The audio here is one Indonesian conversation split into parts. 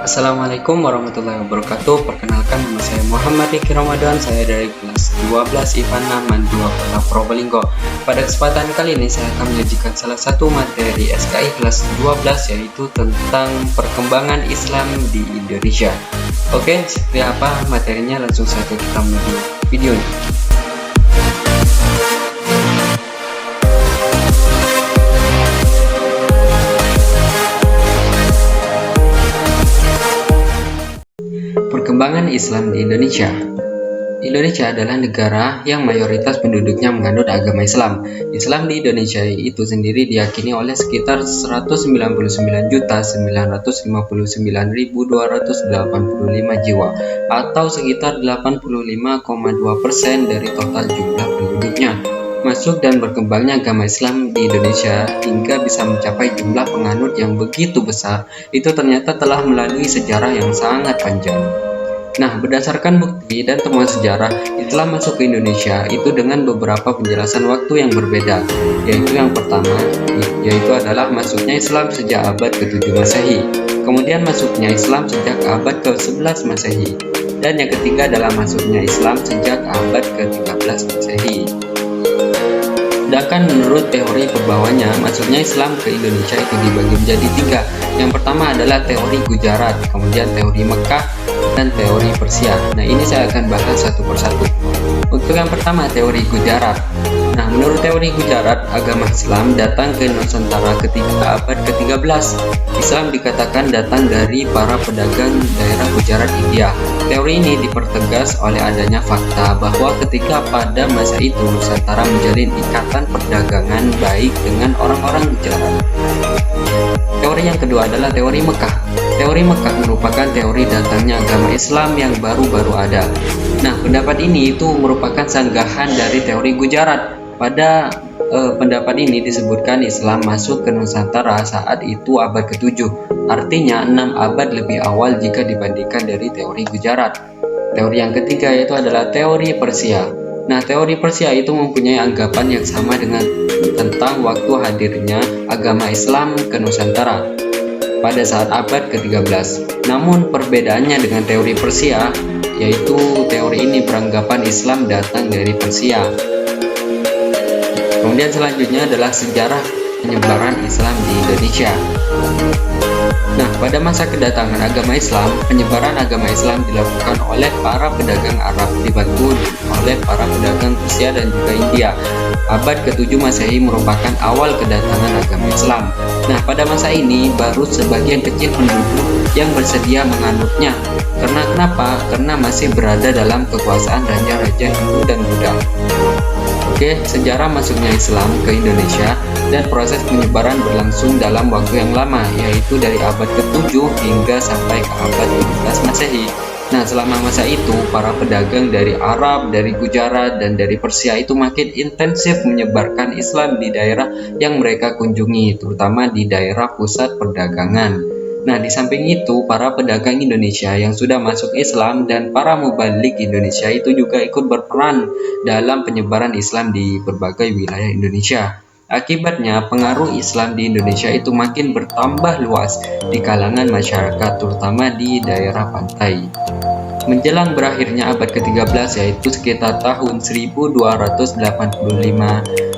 Assalamualaikum warahmatullahi wabarakatuh. Perkenalkan, nama saya Muhammad Riki Ramadan. Saya dari kelas 12 IPA 6 Mandua Kota Probolinggo. Pada kesempatan kali ini saya akan menyajikan salah satu materi SKI kelas 12, yaitu tentang perkembangan Islam di Indonesia. Oke, seperti apa materinya? Langsung saja kita menuju videonya. Perkembangan Islam di Indonesia. Indonesia adalah negara yang mayoritas penduduknya menganut agama Islam. Islam di Indonesia itu sendiri diyakini oleh sekitar 199.959.285 jiwa atau sekitar 85,2% dari total jumlah penduduknya. Masuk dan berkembangnya agama Islam di Indonesia hingga bisa mencapai jumlah penganut yang begitu besar itu ternyata telah melalui sejarah yang sangat panjang. Nah, berdasarkan bukti dan temuan sejarah, Islam masuk ke Indonesia itu dengan beberapa penjelasan waktu yang berbeda, yaitu yang pertama, yaitu adalah masuknya Islam sejak abad ke-7 Masehi, kemudian masuknya Islam sejak abad ke-11 Masehi, dan yang ketiga adalah masuknya Islam sejak abad ke-13 Masehi. Sedangkan menurut teori perbawahnya, masuknya Islam ke Indonesia itu dibagi menjadi tiga. Yang pertama adalah teori Gujarat, kemudian teori Mekah, dan teori Persia. Nah, ini saya akan bahas satu persatu. Untuk yang pertama, teori Gujarat. Nah, menurut teori Gujarat, agama Islam datang ke Nusantara ketika abad ke-13. Islam dikatakan datang dari para pedagang daerah Gujarat, India. Teori ini dipertegas oleh adanya fakta bahwa ketika pada masa itu Nusantara menjalin ikatan perdagangan baik dengan orang-orang Gujarat. Teori yang kedua adalah teori Mekah. Teori Mekah merupakan teori datangnya agama Islam yang baru-baru ada. Nah, pendapat ini itu merupakan sanggahan dari teori Gujarat. Pada pendapat ini disebutkan Islam masuk ke Nusantara saat itu abad ke-7, artinya 6 abad lebih awal jika dibandingkan dari teori Gujarat. Teori yang ketiga yaitu adalah teori Persia. Nah, teori Persia itu mempunyai anggapan yang sama dengan tentang waktu hadirnya agama Islam ke Nusantara pada saat abad ke-13. Namun perbedaannya dengan teori Persia, yaitu teori ini beranggapan Islam datang dari Persia. Kemudian selanjutnya adalah sejarah penyebaran Islam di Indonesia. Nah, pada masa kedatangan agama Islam, penyebaran agama Islam dilakukan oleh para pedagang Arab dibantu oleh para pedagang Persia dan juga India. Abad ke-7 Masehi merupakan awal kedatangan agama Islam. Nah, pada masa ini baru sebagian kecil penduduk yang bersedia menganutnya. Kenapa? Karena masih berada dalam kekuasaan raja-raja Hindu dan Buddha. Oke, sejarah masuknya Islam ke Indonesia dan proses penyebaran berlangsung dalam waktu yang lama, yaitu dari abad ke-7 hingga sampai ke abad ke-12 Masehi. Nah, selama masa itu, para pedagang dari Arab, dari Gujarat, dan dari Persia itu makin intensif menyebarkan Islam di daerah yang mereka kunjungi, terutama di daerah pusat perdagangan. Nah, di samping itu, para pedagang Indonesia yang sudah masuk Islam dan para mubalik Indonesia itu juga ikut berperan dalam penyebaran Islam di berbagai wilayah Indonesia. Akibatnya, pengaruh Islam di Indonesia itu makin bertambah luas di kalangan masyarakat, terutama di daerah pantai. Menjelang berakhirnya abad ke-13, yaitu sekitar tahun 1285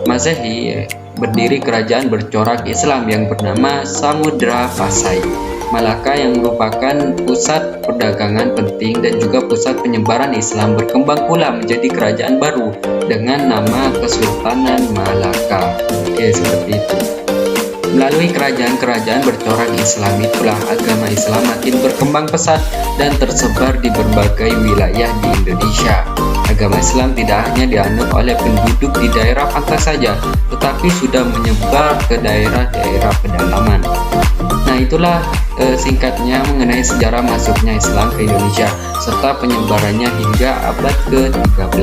Masehi, berdiri kerajaan bercorak Islam yang bernama Samudra Pasai Malaka yang merupakan pusat perdagangan penting dan juga pusat penyebaran Islam, berkembang pula menjadi kerajaan baru dengan nama Kesultanan Malaka. Oke, seperti itu. Melalui kerajaan-kerajaan bercorak Islam itulah agama Islam makin berkembang pesat dan tersebar di berbagai wilayah di Indonesia. Agama Islam tidak hanya dianut oleh penduduk di daerah pantai saja, tetapi sudah menyebar ke daerah-daerah pedalaman. Nah, itulah singkatnya mengenai sejarah masuknya Islam ke Indonesia serta penyebarannya hingga abad ke-13.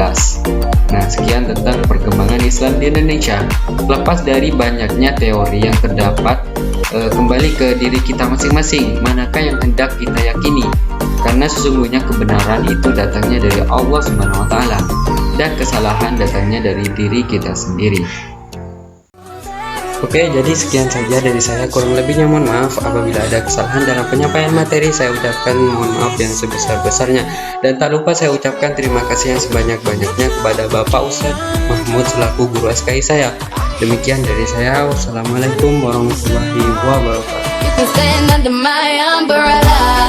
Nah, sekian tentang perkembangan Islam di Indonesia. Lepas dari banyaknya teori yang terdapat, kembali ke diri kita masing-masing, manakah yang hendak kita yakini? Karena sesungguhnya kebenaran itu datangnya dari Allah Subhanahu wa Ta'ala dan kesalahan datangnya dari diri kita sendiri. Oke, jadi sekian saja dari saya. Kurang lebihnya mohon maaf apabila ada kesalahan dalam penyampaian materi. Saya ucapkan mohon maaf yang sebesar-besarnya. Dan tak lupa saya ucapkan terima kasih yang sebanyak-banyaknya kepada Bapak Ustadz Mahmud selaku guru SKI saya. Demikian dari saya. Wassalamualaikum warahmatullahi wabarakatuh. You can stand under my umbrella.